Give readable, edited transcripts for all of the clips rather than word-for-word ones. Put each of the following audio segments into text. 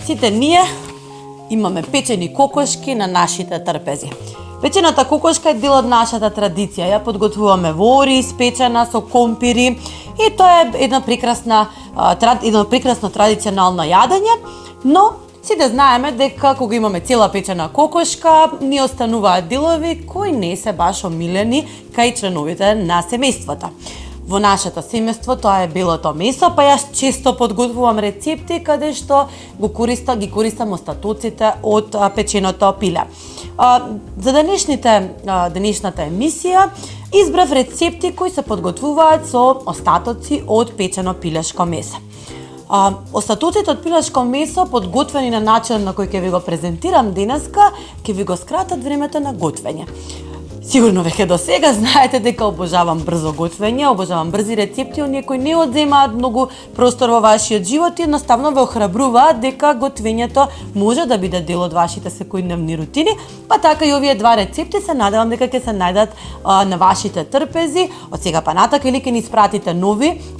Сите ние имаме печени кокошки на нашите трпези. Печената кокошка е дел од нашата традиција. Ја подготвуваме во ориз, печена со компири и тоа е едно прекрасно традиционално јадење, но сите знаеме дека кога имаме цела печена кокошка, ни остануваат делови кои не се баш омилени кај членовите на семејството. Во нашето семејство тоа е белото месо, па јас често подготвувам рецепти каде што ги користам остатоците од печеното пиле. За денешната емисија избрав рецепти кои се подготвуваат со остатоци од печено пилешко месо. Остатоците од пилешко месо, подготвени на начин на кој ќе ви го презентирам денеска, ќе ви го скратат времето на готвење. Сигурно веќе до сега знаете дека обожавам брзо готвење, обожавам брзи рецепти, оние кои не одземаат многу простор во вашиот живот и едноставно ве охрабруваат дека готвењето може да биде дел од вашите секојдневни рутини, па така и овие два рецепти се надевам дека ќе се најдат на вашите трпези. Од сега па натака или ќе ни испратите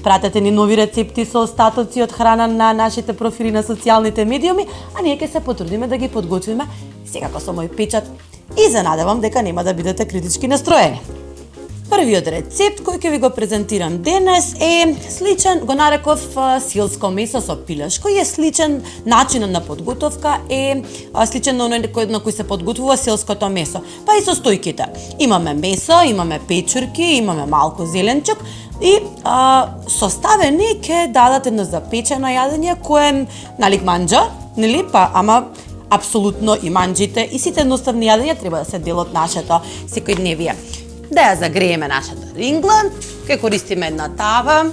пратете ни нови рецепти со остатоци од храна на нашите профили на социјалните медиуми, а ние ќе се потрудиме да ги подготвиме секако со мој печат. И се надевам дека нема да бидете критички настроени. Првиот рецепт кој ќе ви го презентирам денес е сличен, го нареков силско месо со пилешко, и е сличен начинот на подготовка, е сличен на кој се подготвува силското месо. Па и состојките. Имаме месо, имаме печурки, имаме малку зеленчук и составени ќе дадат едно запечено јадење кое налик манџа, нели? Па ама апсолутно и манџите и сите едноставни јадења треба да се дел од нашето секојдневие. Да ја загрееме нашата рингла, ќе користиме една тава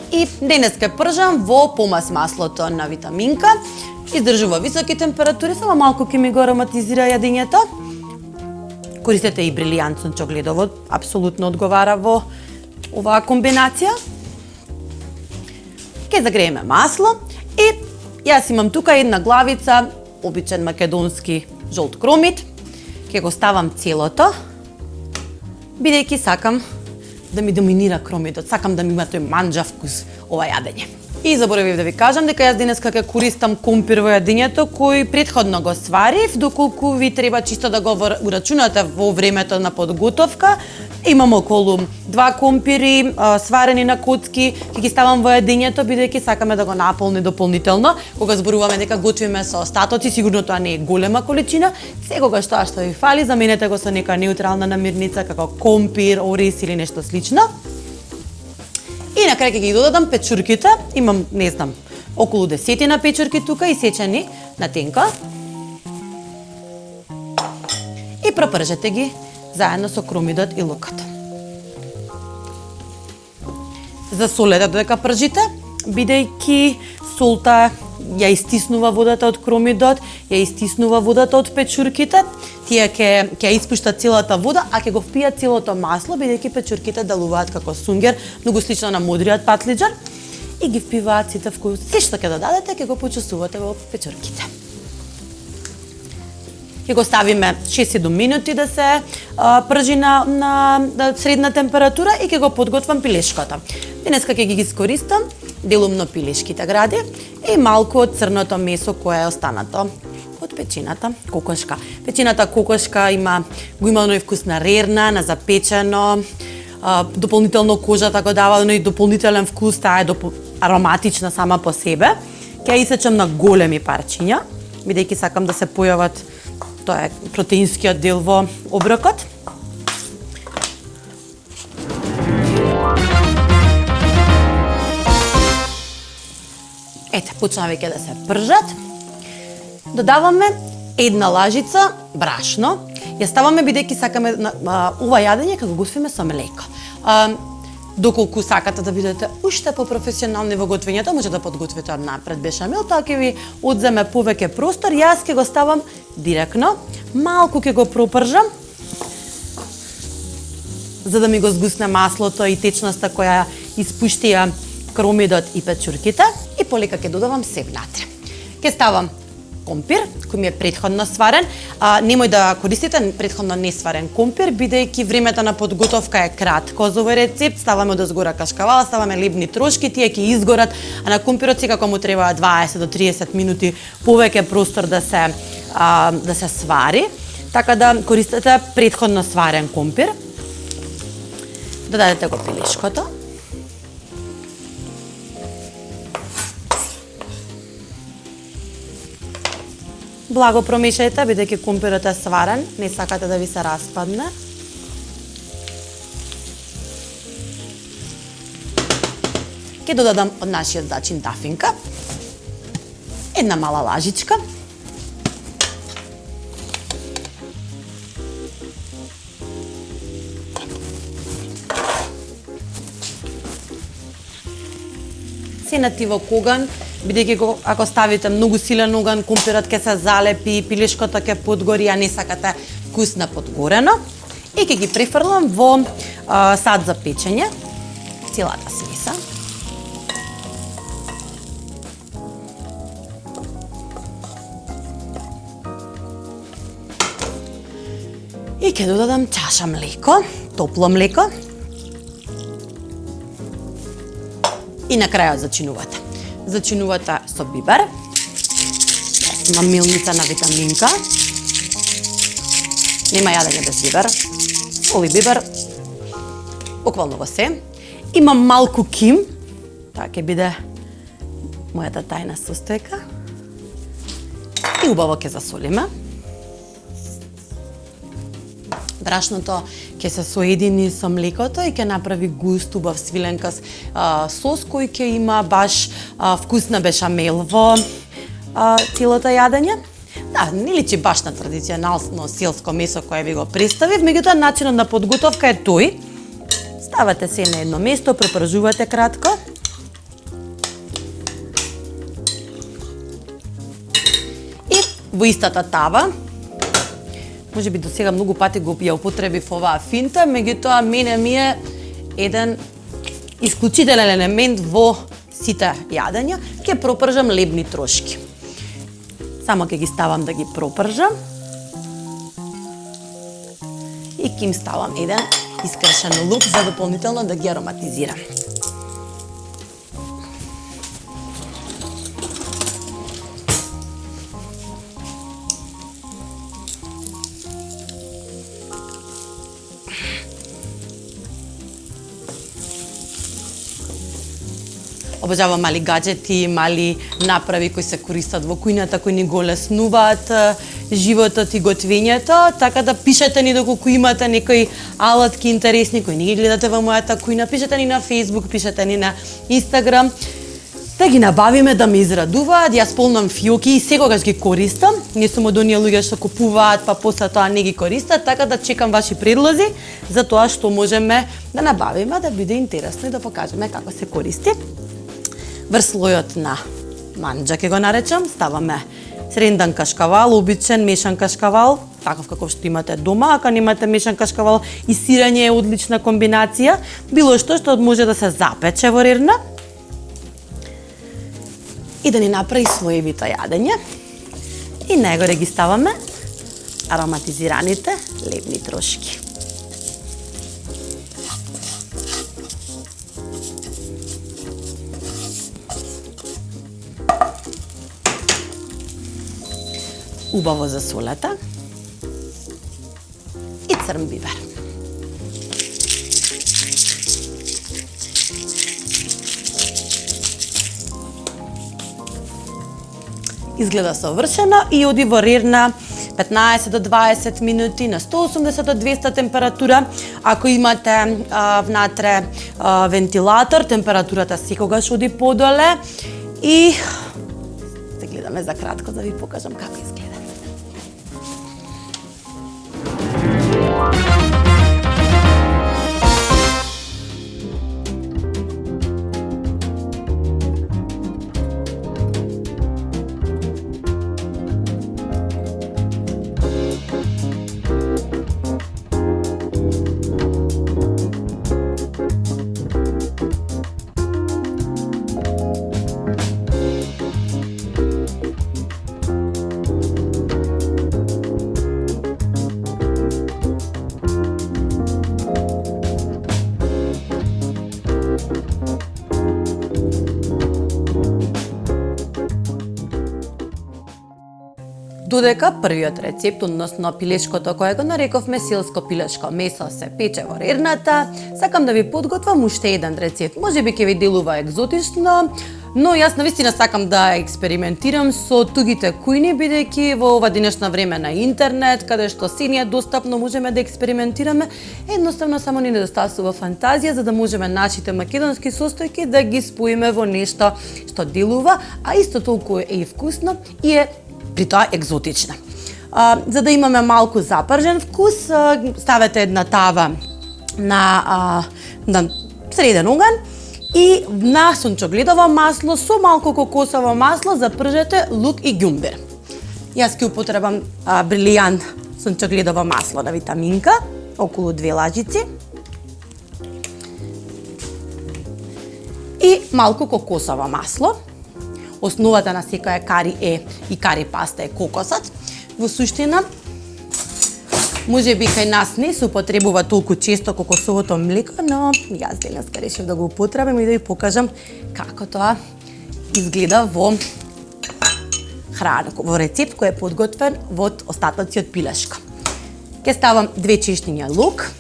и денес ќе пржам во помас маслото на витаминка. Издржува високи температури, само малку ќе ми го ароматизира јадењето. Користете и брилијант сончогледово, апсолутно одговара во оваа комбинација. Ќе загрееме масло и јас имам тука една главица обичен македонски жолт кромит. Ќе го ставам целото, бидејќи сакам да ми доминира кромитот, сакам да ми има тој манџа вкус ова јадење. И заборавив да ви кажам дека јас денеска ќе користам компир во јадењето кој претходно го сварив, доколку ви треба чисто да го урачунате во времето на подготовка. Имам околу 2 компири сварени на коцки, ќе ги ставам во јадењето бидејќи сакаме да го наполни дополнително. Кога зборуваме дека готвиме со остатоци, сигурно тоа не е голема количина. Секогаш тоа што ви фали, заменете го со нека неутрална намирница како компир, ориз или нешто слично. И на крај ќе ги додадам печурките. Имам, не знам, околу 10 печурки тука исечени на тенка. И пропржете ги заедно со кромидот и лукот. Засолете додека пржите, бидејќи солта ја истиснува водата од кромидот, ја истиснува водата од печурките. Тие ќе испуштат целата вода, а ќе го впијат целото масло, бидејќи печурките делуваат како сунгер, многу слично на модриот патлиџар, и ги впиваат сите вкуси. Се што ќе додадете, ќе го почувствувате во печурките. Ќе го ставиме 6-7 минути да се пржи на средна температура и ќе го подготвам пилешкото. Денеска ќе ги искористам делумно пилешките гради и малку од црното месо кое е останато од печената кокошка. Печената кокошка го има оној вкус на рерна, на запечено, дополнително кожата го дава оној дополнителен вкус, таа е ароматична сама по себе. Ќе ја исечам на големи парчиња, бидејќи сакам да се појават, тоа е протеинскиот дел во оброкот. Ете, почнаа веќе да се пржат. Додаваме една лажица брашно. Ја ставаме бидејќи сакаме ова јадење како готвиме со млеко. Доколку сакате да бидете уште по-професионални во готвењето, може да подготвите однапред бешамел, тоа ќе ви одземе повеќе простор. Јас ќе го ставам директно, малку ќе го пропржам, за да ми го згусне маслото и течноста која испуштија кромидот и печурките, и полека ќе додавам се внатре. Ќе ставам компир, кој ми е претходно сварен. Немој да користите претходно несварен компир, бидејќи времето на подготовка е кратко за овој рецепт. Ставаме да згора кашкавал, ставаме лебни трошки, тие ќе изгорат, а на компирот секако му треба 20 до 30 минути повеќе простор да се свари. Така да користите претходно сварен компир. Додадете го пилешкото. Благо промешајте, бидејќи компирот е сварен, не сакате да ви се распадне. Ќе додадам од нашиот зачин дафинка. Една мала лажичка. Сенати во коган, бидејќи ако ставите многу силен оган, компирот ќе се залепи, пилешкото ќе подгори, а не сакате вкусно подгорено. И ќе ги префрлам во сад за печење, целата смеса. И ќе додадам чаша млеко, топло млеко. И на крајот зачинувате. Зачинувате со бибер. Има милница на витаминка. Нема јадење без бибер. Оли бибер. Буквално во се. Има малку ким. Таа ќе биде мојата тајна состојка. И убаво ќе засолиме. Брашното ќе се соедини со млекото и ќе направи густ, убав свиленкас сос кој ќе има баш вкусна бешамел во целото јадење. Да, не личи баш на традиционално селско месо кое ви го представив, меѓутоа начинот на подготовка е тој. Ставате се на едно место, пропржувате кратко. И во истата тава, може би до сега многу пати го ја употребив оваа финта, меѓутоа мене ми е еден исклучителен елемент во сите јадења. Ќе пропржам лебни трошки. Само ќе ги ставам да ги пропржам. И ќе им ставам еден искршен лук за дополнително да ги ароматизирам. Обожавам мали гаджети, мали направи кои се користат во кујната, кои ни го леснуваат животот и готвењето, така да пишете ни доколку имате некои алатки интересни кои не ги гледате во мојата кујна, пишете ни на Facebook, пишете ни на Instagram, да ги набавиме да ме израдуваат. Јас полнам фиоки и секогаш ги користам. Не сум од оние луѓе што купуваат па после тоа не ги користат, така да чекам ваши предлози за тоа што можеме да набавиме, да биде интересно и да покажеме како се користи. Врз слојот на манџа ќе го наречам, ставаме срендан кашкавал, обичен мешан кашкавал, таков каков што имате дома. Ако немате мешан кашкавал, и сирење е одлична комбинација. Било што може да се запече во рерна и да ни направи слоевито јадење. И најгоре ги ставаме ароматизираните лебни трошки. Убаво засолета и црн бибер. Изгледа совршено и оди во рерна 15 до 20 минути на 180 до 200 температура. Ако имате внатре вентилатор, температурата секогаш оди подоле и се гледаме за кратко да ви покажам како изгледа. Додека првиот рецепт, односно пилешкото кое го нарековме селско пилешко месо се пече во рерната, сакам да ви подготвам уште еден рецепт. Можеби ќе ви делува екзотично, но јас навистина сакам да експериментирам со тугите кујни, бидејќи во ова денешно време на интернет, каде што се ни е достапно, можеме да експериментираме. Едноставно само ни недостасува фантазија за да можеме нашите македонски состојки да ги споиме во нешто што делува, а исто толку е и вкусно и е при тоа екзотична. За да имаме малку запржен вкус, ставете една тава на среден оган и на сончогледово масло со малку кокосово масло запржете лук и ѓумбир. Јас ќе употребам брилијант сончогледово масло на витаминка, околу 2 лажици. И малку кокосово масло. Основата на секоја кари и кари паста е кокосот. Во суштина, може би кај нас не се употребува толку често кокосовото млеко, но јас денеска решив да го употребам и да ви покажам како тоа изгледа во храна, во рецепт кој е подготвен во остатоци од пилешко. Ке ставам 2 чешниња лук.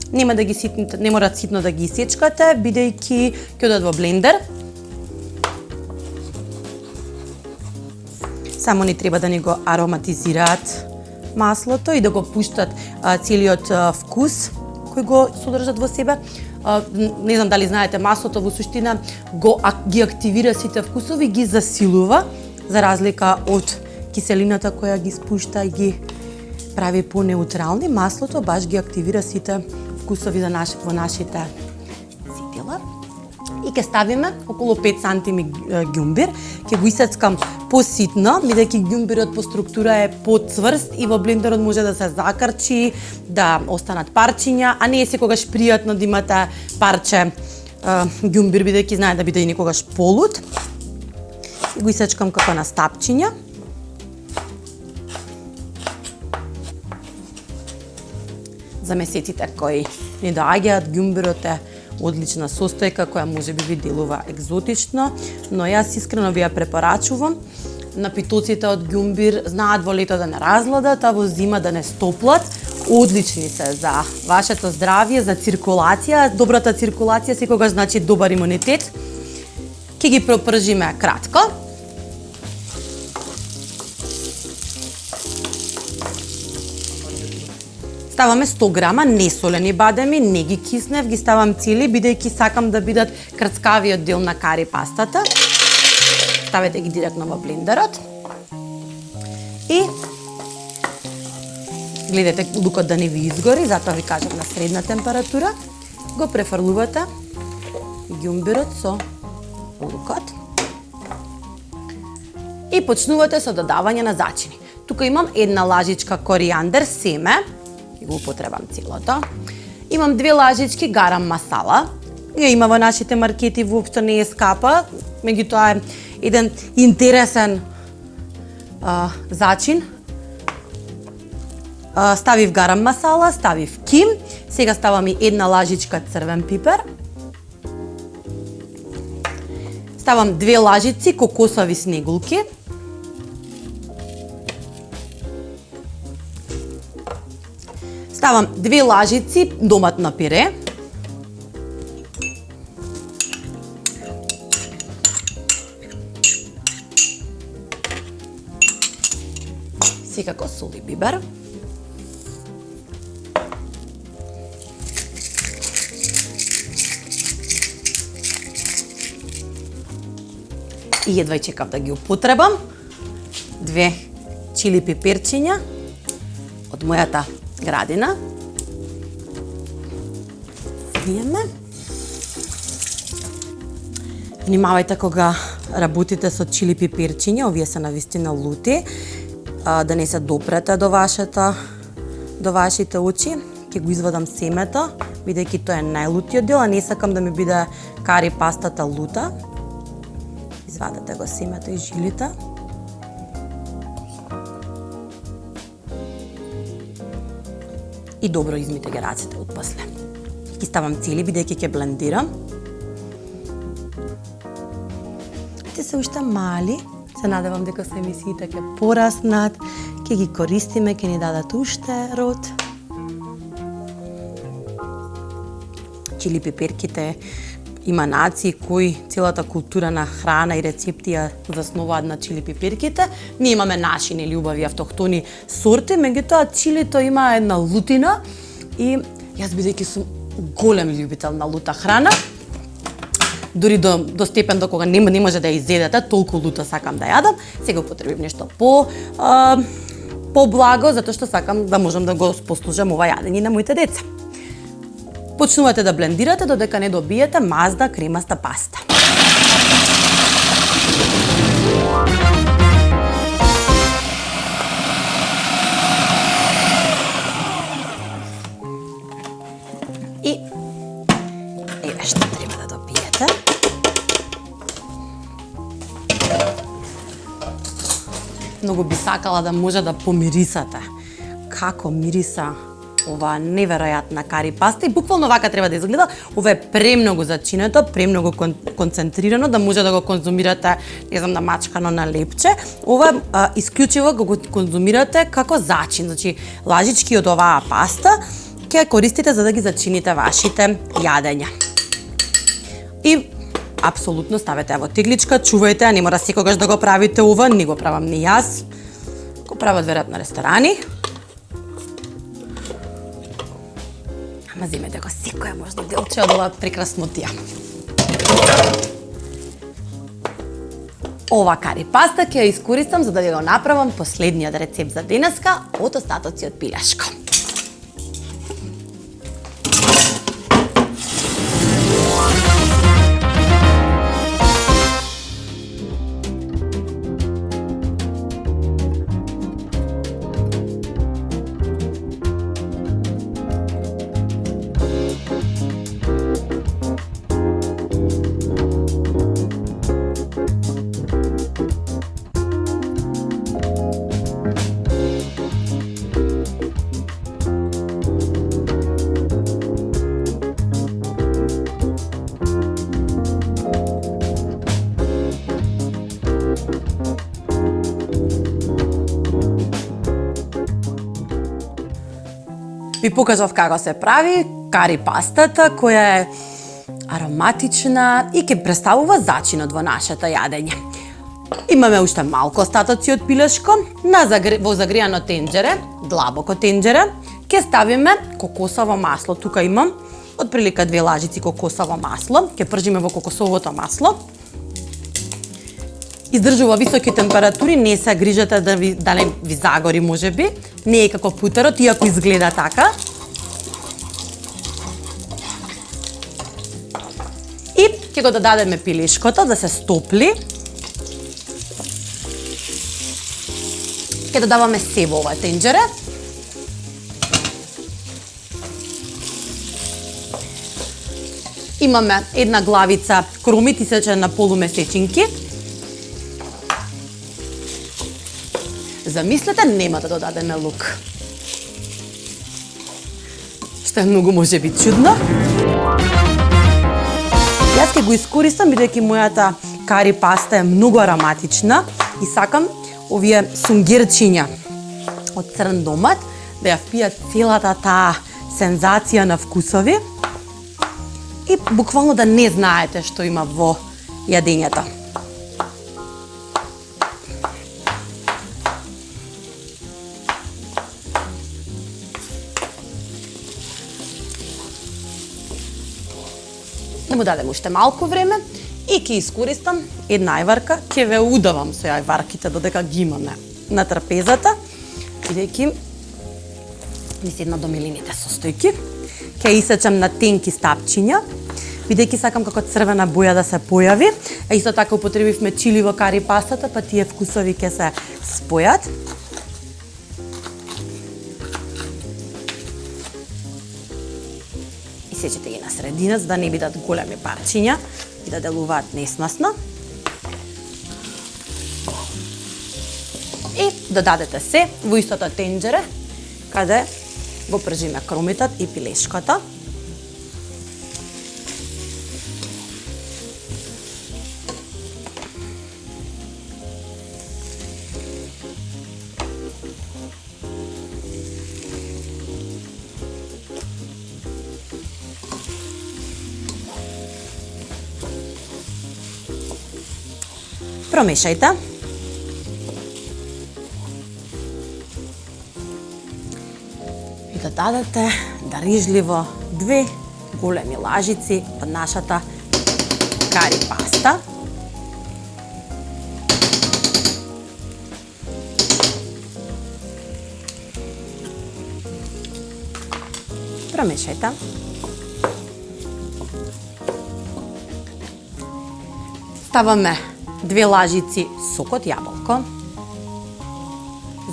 Нема да ги ситните, не мора ситно да ги исечкате, бидејќи ќе одат во блендер. Само ни треба да ни го ароматизираат маслото и да го пуштат целиот вкус кој го содржат во себе. Не знам дали знаете, маслото во суштина ги активира сите вкусови, ги засилува, за разлика од киселината која ги спушта и ги прави по-неутрални. Маслото баш ги активира сите вкусови во нашите ситила. И ќе ставиме околу 5 сантими ѓумбир. Ќе го исецкам поситно, бидејќи ѓумбирот по структура е поцврст и во блендерот може да се закрчи, да останат парчиња, а не е секогаш пријатно да имате парче ѓумбир, бидејќи знае да биде и некогаш полут. И го исечкам како на стапчиња. За месеците кои ни доаѓаат, ѓумбирот е одлична состојка која можеби ви делува екзотично, но јас искрено ви ја препорачувам. Напитоците од ѓумбир знаат во лето да не разладат, а во зима да не стоплат. Одлични се за вашето здравје, за циркулација. Добрата циркулација секогаш значи добар имунитет. Ќе ги пропржиме кратко. Ставаме 100 грама несолени бадеми, не ги киснев, ги ставам цели, бидејќи сакам да бидат крцкавиот дел на кари пастата. Ставете ги директно во блендерот. И гледате лукот да не ви изгори, затоа ви кажам на средна температура. Го префрлувате ѓумбирот со лукот. И почнувате со додавање на зачини. Тука имам една лажичка коријандер семе, го употребам целото. Имам 2 лажички гарам масала. Ја има во нашите маркети, воопшто не е скапа, меѓутоа е еден интересен зачин. Ставив гарам масала, ставив ким, сега ставам и една лажичка црвен пипер. Ставам 2 лажици кокосови снегулки. Ставам 2 лажици доматно пире. Секако сол и бибер. И едва чекав да ги употребам. 2 чили пиперчиња од мојата градина. Виеме. Внимавајте кога работите со чили пиперчиња, овие се навистина лути, да не се допрете до вашите очи. Ќе го извадам семето, бидејќи тоа е најлутиот дел, а не сакам да ми биде кари пастата лута. Извадете го семето и жилите. И добро измите ги рацете отпосле. Ги ставам цели, бидејќи ќе блендирам. се уште мали, се надевам дека со емисиите ќе пораснат, ќе ги користиме, ќе ни дадат уште род. Чили пиперките има нации кои целата култура на храна и рецепти ја заснуваат на чили пиперките. Ние имаме наши нели убави автохтони сорти, меѓутоа чилито има една лутина и јас бидејќи сум голем љубител на лута храна, дури до степен до кога не може да ја изедете, толку лута сакам да јадам, сега употребив нешто по-благо, затоа што сакам да можам да го послужам ова јадење на моите деца. Почнувате да блендирате додека не добиете мазда кремаста паста. И еве што треба да добиете. Многу би сакала да може да помирисате како мириса ова неверојатна кари паста и буквално вака треба да изгледа. Ова е премногу зачинето, премногу концентрирано да може да го конзумирате, не знам, на мачкано на лепче. Ова исклучиво го конзумирате како зачин, значи лажички од оваа паста ќе користите за да ги зачините вашите јадења. И апсолутно ставете во тегличка, чувајте, не мора секогаш да го правите ова, не го правам ни јас. Го прават веројатно ресторани. Ама земете го секоја можно делче од оваа прекраснотија. Ова кари паста ќе ја искористам за да ја го направам последниот рецепт за денеска од остатоци од пилешко. Ви покажав како се прави кари пастата, која е ароматична и ќе представува зачинот во нашето јадење. Имаме уште малку остатоци од пилешко. Во загријано тенџере, длабоко тенџере, ќе ставиме кокосово масло. Тука имам отприлика 2 лажици кокосово масло. Ќе пржиме во кокосовото масло. Издржува високи температури, не се грижете да не ви загори можеби. Не е како путерот, иако изгледа така. И ќе го додадеме пилешкото да се стопли. Ќе додаваме се во ова тенџере. Имаме една главица кромит исечен на полумесечинки. Замислете, нема да додадеме лук. Што е многу може би чудно. Јас ќе го искористам бидејќи мојата кари паста е многу ароматична и сакам овие сунгирчиња од црн домат да ја впијат целата таа сензација на вкусови и буквално да не знаете што има во јадењето. Да му дадем уште малку време и ќе искористам една ајварка, ќе ве удавам со ајварките додека ги имаме на трапезата, бидејќи ми седна до милините состојки. Ќе исечам на тенки стапчиња, бидејќи сакам како црвена боја да се појави. А исто така употребивме чили во кари пастата, па тие вкусови ќе се спојат. Сечете ги на средина, за да не бидат големи парчиња и да делуваат несносно. И додадете се во истото тенџере, каде го пржиме кромитот и пилешкото. Промешајте. И да дадете дарижливо 2 големи лажици од нашата кари паста. Промешајте. Ставаме 2 лажици сок од јаболко.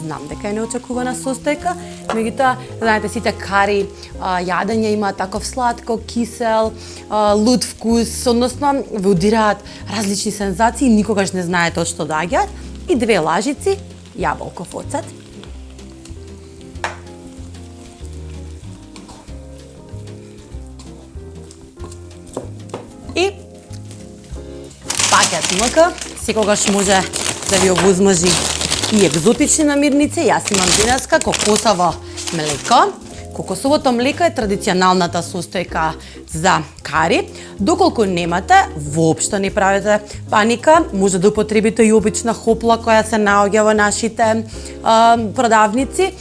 Знам дека е неочекувана состојка, меѓутоа, знаете, сите кари јадење има таков сладко, кисел, луд вкус, односно ве удираат различни сензации, никогаш не знаете од што доаѓаат. И 2 лажици јаболков оцет. И пакет мъка, секогаш може да ви овозможи и екзотични намирници. Јас имам денеска кокосово млеко. Кокосовото млеко е традиционалната состојка за кари. Доколку немате, воопшто не правите паника. Може да употребите и обична хопла која се наоѓа во нашите продавници.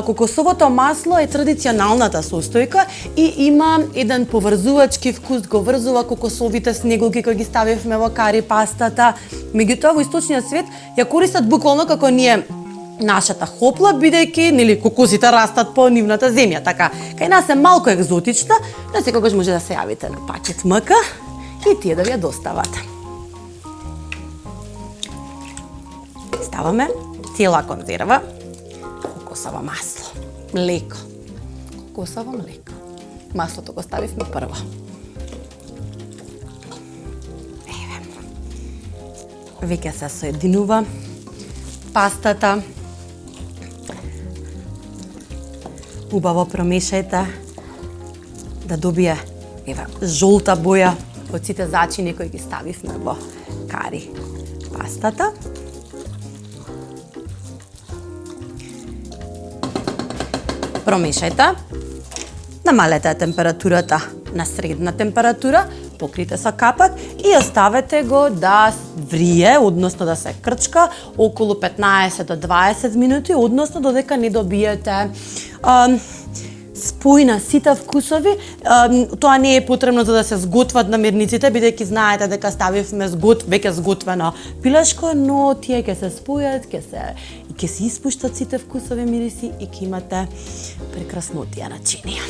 Кокосовото масло е традиционалната состојка и има еден поврзувачки вкус, го врзува кокосовите снеголки кои ги ставивме во кари пастата. Меѓутоа во источниот свет ја користат буквално како ние нашата хопла, бидејќи нели кокосите растат по нивната земја, така. Кај нас е малку екзотична, но секогаш може да се јавите на пакет МК и тие да ви ја достават. Ставаме цела конзерва кокосово масло, млеко. Кокосово млеко. Маслото го ставивме прво. Еве. Веќе се соединува пастата. Убаво промешајте да добие жолта боја од сите зачини кои ги ставивме во кари пастата. Промешајте. Намалете температурата на средна температура, покрите со капак и оставете го да врие, односно да се крчка околу 15 до 20 минути, односно додека не добиете спој на сите вкусови. Тоа не е потребно за да се сготват намирниците, бидејќи знаете дека ставивме веќе сготвено пилешко, но тие ќе се спојат, ќе се испуштат сите вкусови мириси и ќе имате прекраснотија начинија.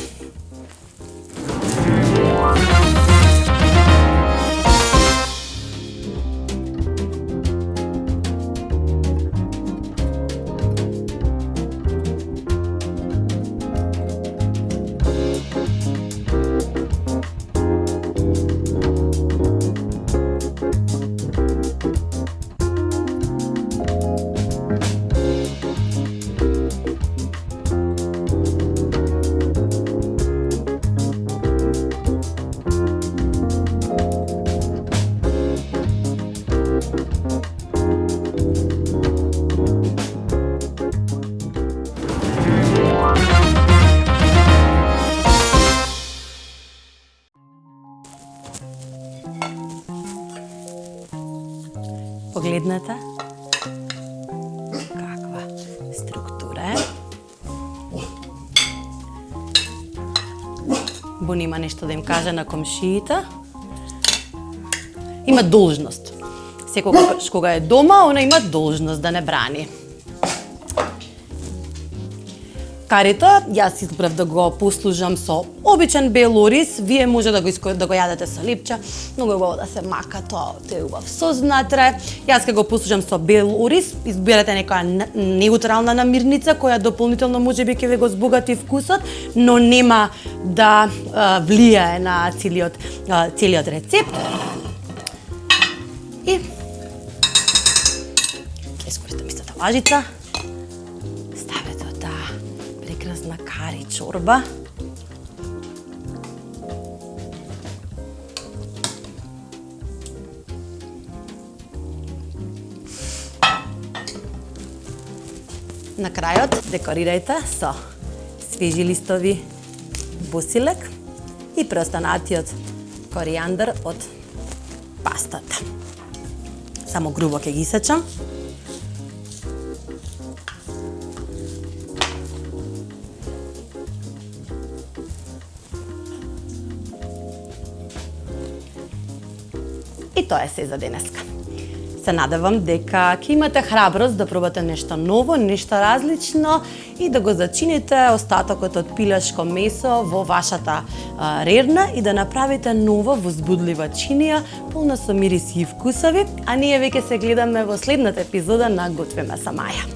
Погледнете каква структура е. Бон има нешто да им каже на комшиите. Има должност. Секогаш кога е дома, она има должност да не брани. Карито, јас избрав да го послужам со обичен бел ориз, вие може да го јадете со липче, многу е убаво да се мака тоа, е убав сос внатре. Јас ќе го послужам со бел ориз, изберете некоја неутрална намирница која дополнително можеби ќе ве го збогати вкусот, но нема да влијае на целиот рецепт. И ќе искористам истата лажица. Прекрасна кари чорба. На крајот декорирајте со свежи листови босилек и преостанатиот коријандар од пастата. Само грубо ќе ги исечам. И тоа е се за денеска. Се надевам дека ќе имате храброст да пробате нешто ново, нешто различно и да го зачините остатокот од пилешко месо во вашата рерна и да направите нова возбудлива чинија, полна со мириси и вкусови, а ние веќе се гледаме во следната епизода на Готвиме со Маја.